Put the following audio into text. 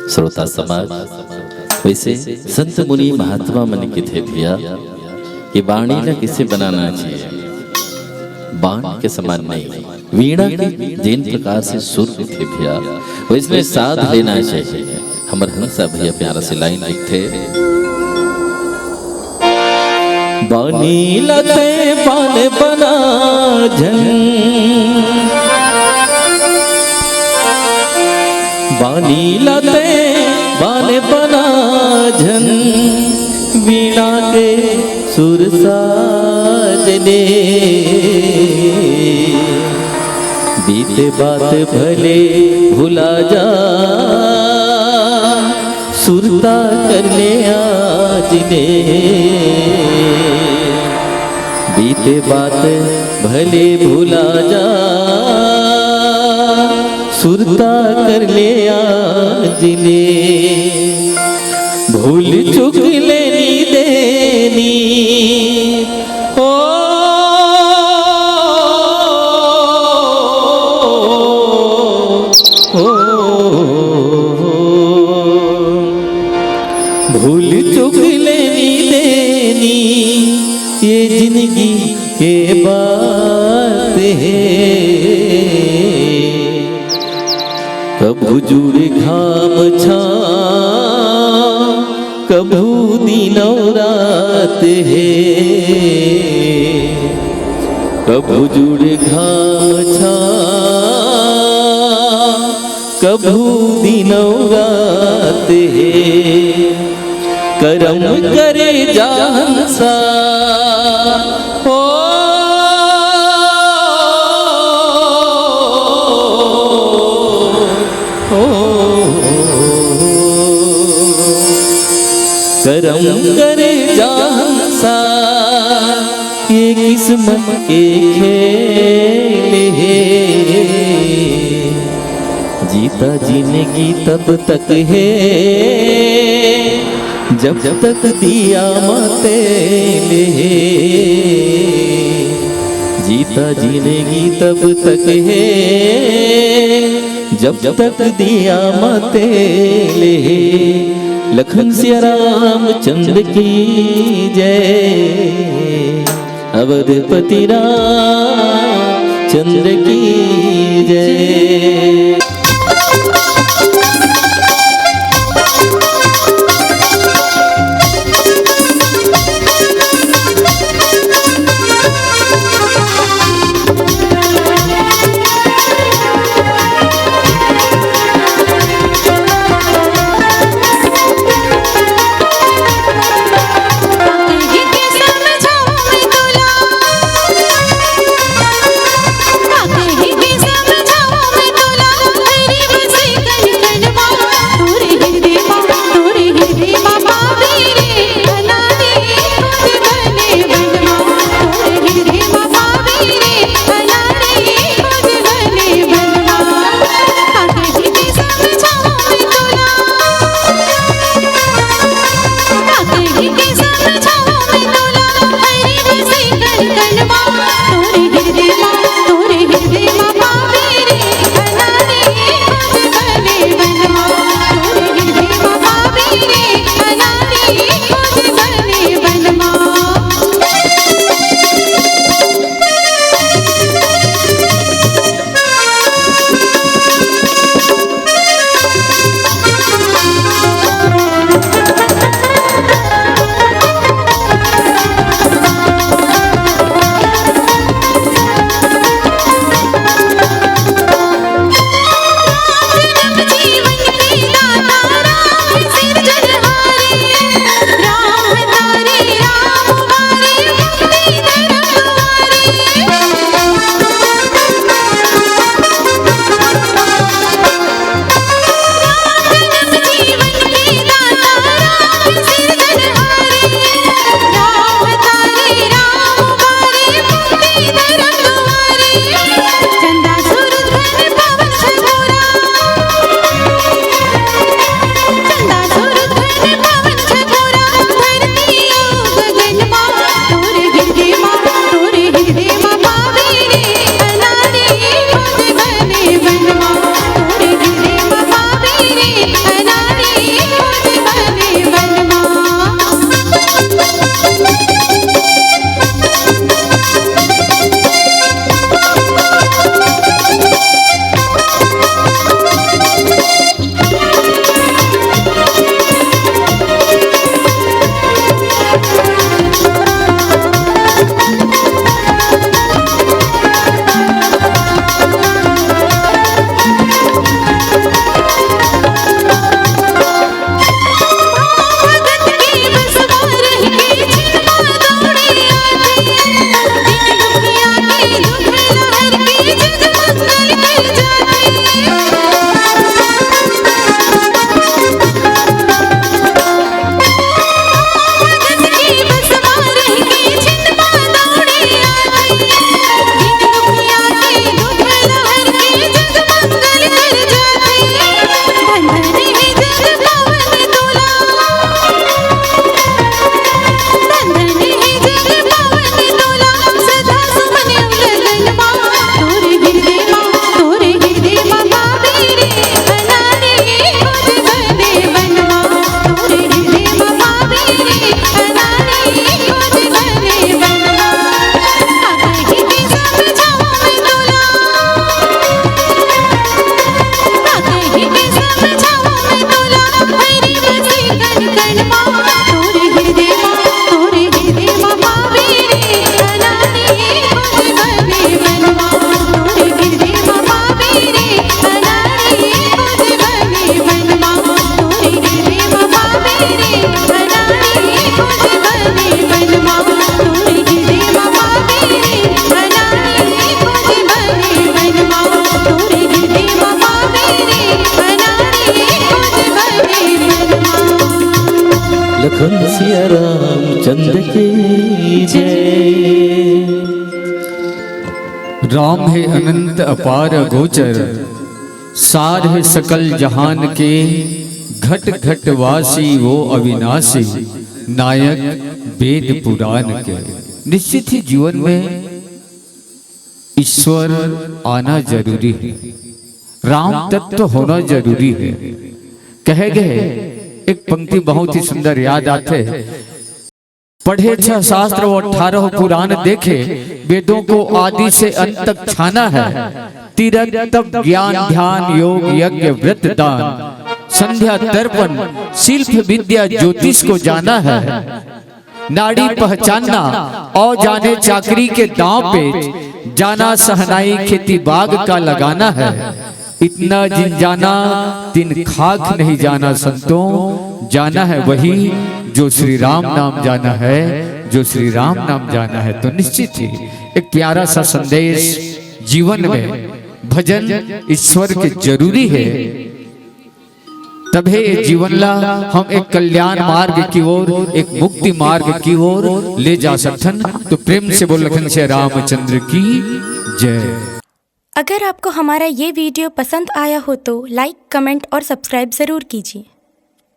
श्रोता समाज, वैसे संत मुनि महात्मा मन के थे भैया कि वाणी ना किसे बनाना चाहिए, बाण के समान नहीं, वीणा के जिन प्रकार से सुर थे भैया वैसे साथ लेना चाहिए। हमर हंसा भैया प्यारा से लाइन लिखते, बानी लते बान बना झन, बानी लते बान बना झन, वीणा के सुर साजने, बीते बात भले भुला जा, सुरता करने आज ने, बीते बात भले भुला जा, सुरता कर ले आज ने, भूल चुक लेनी देनी ओ, भूल चुक लेनी देनी ये जिंदगी के बात है, कभू जुड़ घाम छा कभू दिन रात है, कभू जुड़ घाम छा कभू दिन रात है, करम करे जानसा हो, करम करे जानसा ये किस्मत के खेल है, जीता जिंदगी तब तक है जब तक दिया माते है, जीता जिंदगी तब तक है जब तक दिया माते है। लखन सिया रामचंद्र की जय, अवधपति रामचंद्र की जय। काके ही समझाऊं मैं तुला बोल सिया रामचंद्र की जय। राम है अनंत अपार गोचर, सार है सकल जहान के, घट घट वासी वो अविनाशी, नायक वेद पुराण के। निश्चित ही जीवन में ईश्वर आना जरूरी है, राम तत्व होना जरूरी है। कहे गए एक पंक्ति बहुत ही सुंदर याद आते, पढ़े 6 शास्त्र और 18 पुराण देखे, वेदों को आदि से अंत तक छाना है। तीरथ तप ज्ञान ध्यान योग यज्ञ व्रत दान, संध्या दर्पण शिल्प विद्या ज्योतिष को जाना है। नाड़ी पहचानना और जाने चाकरी के दांव पे, जाना सहनाई खेती बाग का लगाना है। इतना जिन जाना तिन खाक नहीं जाना संतों, जाना है वही जो श्री राम नाम जाना है, जो श्री राम नाम जाना है। तो निश्चित ही एक प्यारा सा संदेश जीवन में भजन ईश्वर के जरूरी है, तभी जीवन ला हम एक कल्याण मार्ग की ओर, एक मुक्ति मार्ग की ओर ले जा सकथन। तो प्रेम से बोल लखन से रामचंद्र की जय। अगर आपको हमारा ये वीडियो पसंद आया हो तो लाइक, कमेंट और सब्सक्राइब ज़रूर कीजिए।